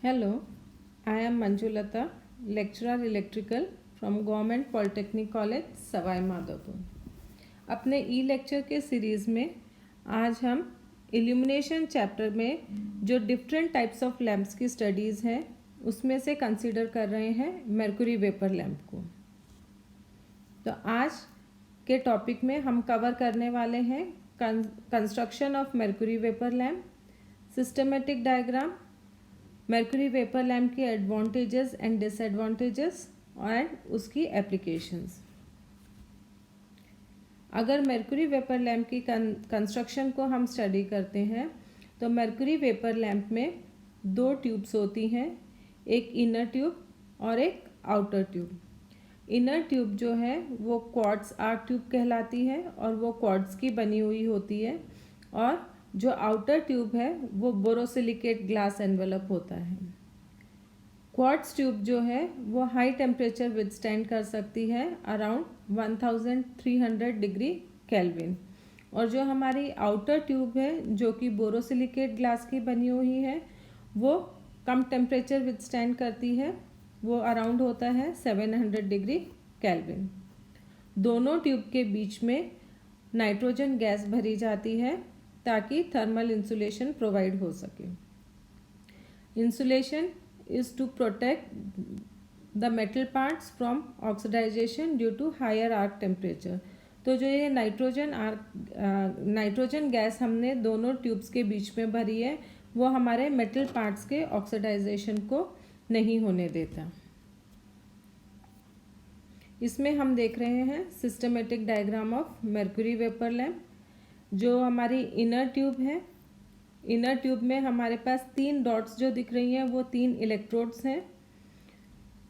Hello, I am Manjulata, lecturer electrical from Government Polytechnic College, Sawai Madhopur. अपने ई lecture के series में आज हम इल्यूमिनेशन चैप्टर में जो डिफरेंट टाइप्स ऑफ लैम्प्स की स्टडीज़ हैं उसमें से कंसीडर कर रहे हैं मर्क्यूरी वेपर लैम्प को। तो आज के टॉपिक में हम कवर करने वाले हैं construction of mercury vapour lamp, systematic diagram, mercury vapour lamp की एडवांटेजेस एंड डिसएडवांटेजेस एंड उसकी एप्लीकेशंस। अगर मर्क्यूरी वेपर लैम्प की कंस्ट्रक्शन को हम स्टडी करते हैं तो मर्क्यूरी वेपर लैम्प में दो ट्यूब्स होती हैं, एक इनर ट्यूब और एक आउटर ट्यूब। इनर ट्यूब जो है वो क्वार्ट्ज आर्क ट्यूब कहलाती है और वो क्वार्ट्ज की बनी हुई होती है, और जो आउटर ट्यूब है वो बोरोसिलिकेट ग्लास एनवेलप होता है। क्वार्ट्ज ट्यूब जो है वो हाई टेम्परेचर विदस्टैंड कर सकती है अराउंड 1300 डिग्री केल्विन, और जो हमारी आउटर ट्यूब है जो कि बोरोसिलिकेट ग्लास की बनी हुई है वो कम टेम्परेचर विदस्टैंड करती है, वो अराउंड होता है 700 डिग्री केल्विन। दोनों ट्यूब के बीच में नाइट्रोजन गैस भरी जाती है ताकि थर्मल इंसुलेशन प्रोवाइड हो सके। Insulation is to protect the metal parts from oxidisation due to higher arc temperature. तो जो ये नाइट्रोजन गैस हमने दोनों ट्यूब्स के बीच में भरी है वो हमारे मेटल पार्ट्स के ऑक्सीडाइजेशन को नहीं होने देता। इसमें हम देख रहे हैं systematic diagram of mercury vapour lamp. जो हमारी इनर ट्यूब है, इनर ट्यूब में हमारे पास 3 डॉट्स जो दिख रही हैं वो 3 इलेक्ट्रोड्स हैं।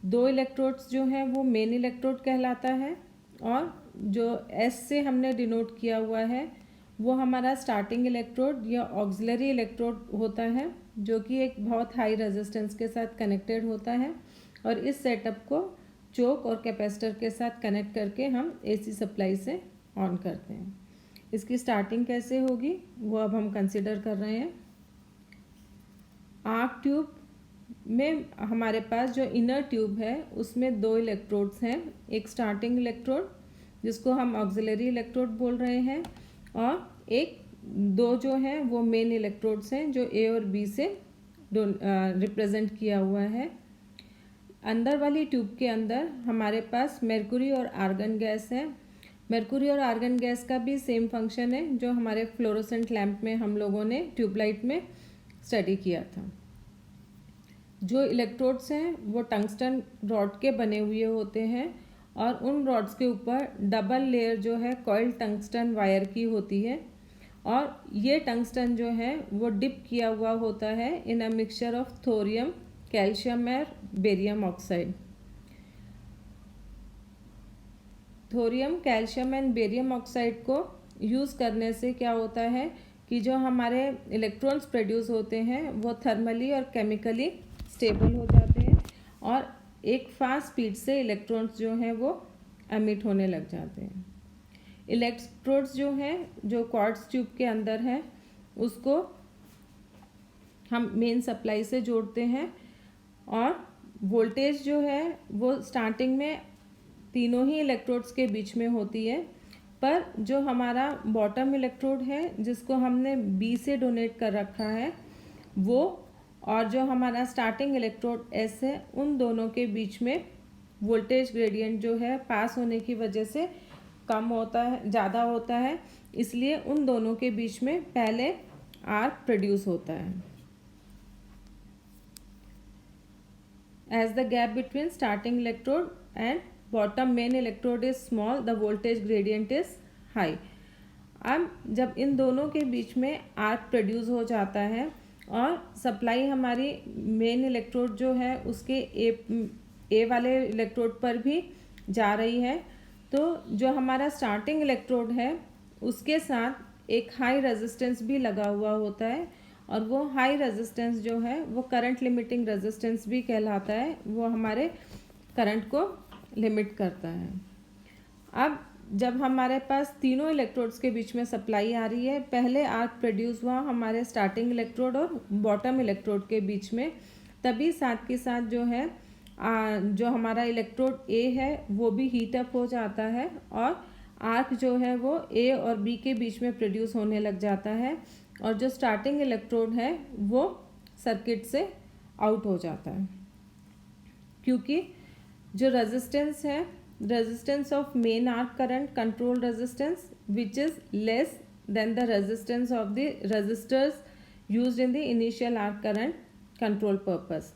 2 इलेक्ट्रोड्स जो हैं वो मेन इलेक्ट्रोड कहलाता है, और जो एस से हमने डिनोट किया हुआ है वो हमारा स्टार्टिंग इलेक्ट्रोड या ऑक्सिलरी इलेक्ट्रोड होता है, जो कि एक बहुत हाई रेजिस्टेंस के साथ कनेक्टेड होता है, और इस सेटअप को चोक और कैपेसिटर के साथ कनेक्ट करके हम एसी सप्लाई से ऑन करते हैं। इसकी स्टार्टिंग कैसे होगी वो अब हम कंसिडर कर रहे हैं। आर्क ट्यूब में हमारे पास जो इनर ट्यूब है उसमें 2 इलेक्ट्रोड्स हैं, एक स्टार्टिंग इलेक्ट्रोड जिसको हम ऑक्सिलरी इलेक्ट्रोड बोल रहे हैं, और दो जो हैं वो मेन इलेक्ट्रोड्स हैं जो ए और बी से रिप्रेजेंट किया हुआ है। अंदर वाली ट्यूब के अंदर हमारे पास मर्क्यूरी और आर्गन गैस है। मर्क्यूरी और आर्गन गैस का भी सेम फंक्शन है जो हमारे फ्लोरोसेंट लैंप में हम लोगों ने ट्यूबलाइट में स्टडी किया था। जो इलेक्ट्रोड्स हैं वो टंगस्टन रॉड के बने हुए होते हैं, और उन रॉड्स के ऊपर डबल लेयर जो है कॉइल टंगस्टन वायर की होती है, और ये टंगस्टन जो है वो डिप किया हुआ होता है in a mixture of thorium, calcium और barium oxide. Thorium, calcium and barium oxide को यूज़ करने से क्या होता है कि जो हमारे इलेक्ट्रॉन्स प्रोड्यूस होते हैं वो थर्मली और केमिकली स्टेबल हो जाते हैं, और एक फास्ट स्पीड से इलेक्ट्रॉन्स जो हैं वो एमिट होने लग जाते हैं। इलेक्ट्रोड्स जो हैं जो क्वार्ट्ज ट्यूब के अंदर है उसको हम मेन सप्लाई से जोड़ते हैं, और वोल्टेज जो है वो स्टार्टिंग में तीनों ही इलेक्ट्रोड्स के बीच में होती है, पर जो हमारा बॉटम इलेक्ट्रोड है जिसको हमने बी से डोनेट कर रखा है वो, और जो हमारा स्टार्टिंग इलेक्ट्रोड एस है, उन दोनों के बीच में वोल्टेज ग्रेडियंट जो है पास होने की वजह से कम होता है, ज़्यादा होता है, इसलिए उन दोनों के बीच में पहले आर्क प्रोड्यूस होता है। As the gap between starting electrode and bottom main electrode is small, the voltage gradient is high. अब जब इन दोनों के बीच में आर्क प्रोड्यूस हो जाता है और सप्लाई हमारी मेन इलेक्ट्रोड जो है उसके ए वाले इलेक्ट्रोड पर भी जा रही है, तो जो हमारा स्टार्टिंग इलेक्ट्रोड है उसके साथ एक हाई रेजिस्टेंस भी लगा हुआ होता है, और वो हाई रेजिस्टेंस जो है वो करंट लिमिटिंग रेजिस्टेंस भी कहलाता है, वो हमारे करंट को लिमिट करता है। अब जब हमारे पास तीनों इलेक्ट्रोड्स के बीच में सप्लाई आ रही है, पहले आर्क प्रोड्यूस हुआ हमारे स्टार्टिंग इलेक्ट्रोड और बॉटम इलेक्ट्रोड के बीच में, तभी साथ के साथ जो है जो हमारा इलेक्ट्रोड ए है वो भी हीट अप हो जाता है और आर्क जो है वो ए और बी के बीच में प्रोड्यूस होने लग जाता है और जो स्टार्टिंग इलेक्ट्रोड है वो सर्किट से आउट हो जाता है, क्योंकि जो रेजिस्टेंस है, resistance of main arc current control resistance which is less than the resistance of the resistors used in the initial arc current control purpose.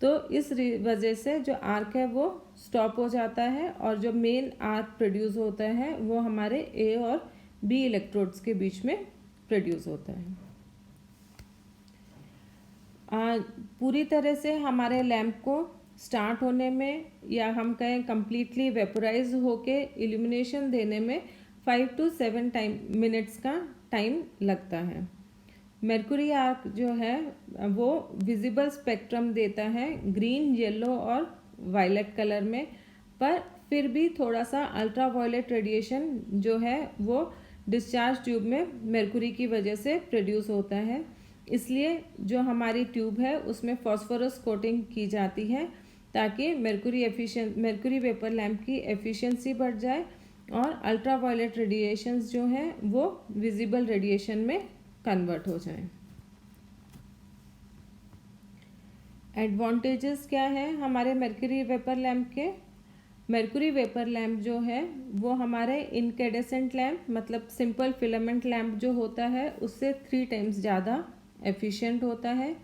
तो इस वजह से जो आर्क है वो स्टॉप हो जाता है और जो मेन आर्क प्रोड्यूस होता है वो हमारे ए और बी इलेक्ट्रोड्स के बीच में प्रोड्यूस होता है। पूरी तरह से हमारे लैम्प को स्टार्ट होने में या हम कहें कम्प्लीटली वेपोराइज होके इल्यूमिनेशन देने में 5 to 7 मिनट्स का टाइम लगता है। मर्क्यूरी आर्क जो है वो विजिबल स्पेक्ट्रम देता है ग्रीन, येलो और वायलेट कलर में, पर फिर भी थोड़ा सा अल्ट्रा वायलेट रेडिएशन जो है वो डिस्चार्ज ट्यूब में मर्क्यूरी की वजह से प्रोड्यूस होता है। इसलिए जो हमारी ट्यूब है उसमें फॉस्फोरस कोटिंग की जाती है ताकि मर्क्यूरी वेपर लैम्प की एफिशिएंसी बढ़ जाए और अल्ट्रा वायलेट रेडिएशंस जो हैं वो विजिबल रेडिएशन में कन्वर्ट हो जाएं। एडवांटेजेस क्या है हमारे मर्क्यूरी वेपर लैम्प के? मर्क्यूरी वेपर लैम्प जो है वो हमारे इनकैंडेसेंट लैम्प मतलब सिंपल फिलामेंट लैम्प जो होता है उससे 3 टाइम्स ज़्यादा एफिशिएंट होता है।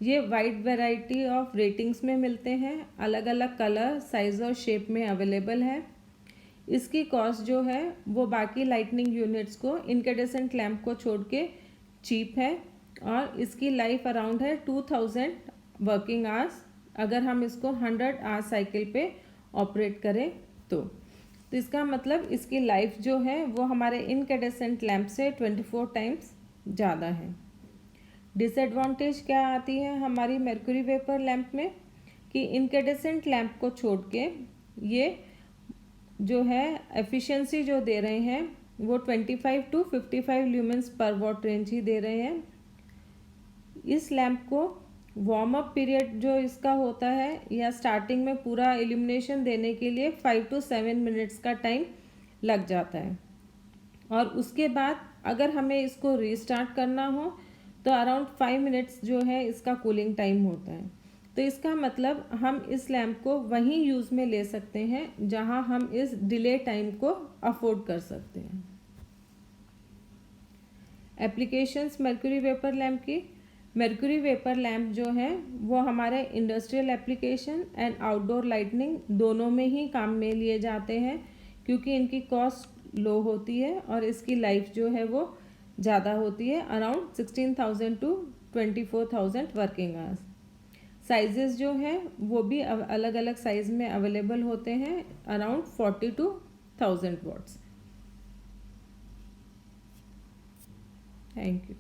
ये वाइड वैरायटी ऑफ रेटिंग्स में मिलते हैं, अलग अलग कलर, साइज़ और शेप में अवेलेबल है। इसकी कॉस्ट जो है वो बाकी लाइटनिंग यूनिट्स को इनकैंडेसेंट लैम्प को छोड़ के चीप है और इसकी लाइफ अराउंड है 2000 वर्किंग आवर्स अगर हम इसको 100 आवर साइकिल पे ऑपरेट करें तो इसका मतलब इसकी लाइफ जो है वो हमारे इनकैंडेसेंट लैम्प से 24 टाइम्स ज़्यादा है। डिसएडवांटेज क्या आती है हमारी मर्क्यूरी वेपर लैम्प में कि इनकैंडेसेंट लैम्प को छोड़ के ये जो है एफिशिएंसी जो दे रहे हैं वो 25 to 55 ल्यूमेंस पर वॉट रेंज ही दे रहे हैं। इस लैम्प को वार्म अप पीरियड जो इसका होता है या स्टार्टिंग में पूरा इल्यूमिनेशन देने के लिए 5 to 7 मिनट्स का टाइम लग जाता है और उसके बाद अगर हमें इसको रीस्टार्ट करना हो तो अराउंड 5 मिनट्स जो है इसका कूलिंग टाइम होता है। तो इसका मतलब हम इस लैम्प को वहीं यूज़ में ले सकते हैं जहां हम इस डिले टाइम को अफोर्ड कर सकते हैं। एप्लीकेशंस मर्क्यूरी वेपर लैम्प की। मर्क्यूरी वेपर लैम्प जो है वो हमारे industrial application and outdoor lightning दोनों में ही काम में लिए जाते हैं क्योंकि इनकी कॉस्ट लो होती है और इसकी लाइफ जो है वो ज़्यादा होती है, around 16,000 to 24,000 working hours. Sizes जो हैं वो भी अलग अलग साइज में अवेलेबल होते हैं, around 40 to 1000 watts. Thank you.